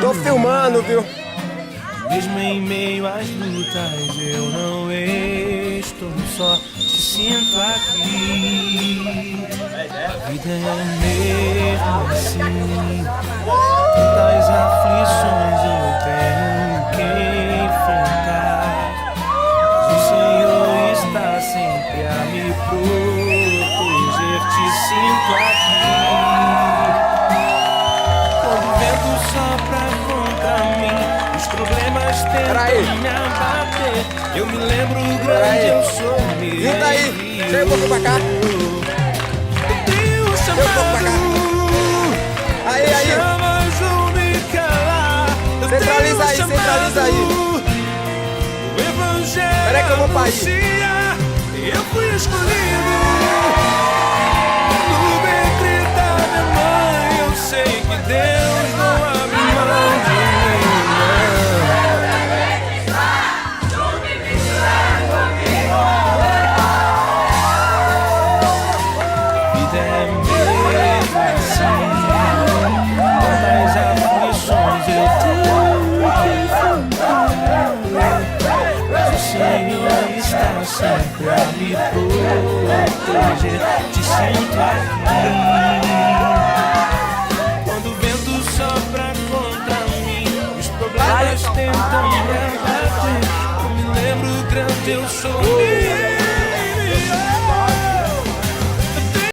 Tô filmando, viu? Mesmo em meio às lutas eu não estou só, te sinto aqui. A vida é mesmo assim, tantas aflições eu tenho que enfrentar, mas o Senhor está sempre a me proteger, te sinto aqui. Quando o vento sopra contra mim, os problemas tentam me abater, eu me lembro grande, eu sou meu. Junta aí, chega um pouco pra cá. Deus Chega um pouco pra cá. Aí, aí. Chamas vão me calar. Centraliza aí, centraliza aí. O evangelho Peraí que eu vou pra aí. anuncia, eu fui escolhido. No ventre da minha mãe, eu sei que Deus não abre mão de mim. Vida é mesmo assim, quantas aflições eu tenho que enfrentar, mas o Senhor está sempre a me proteger,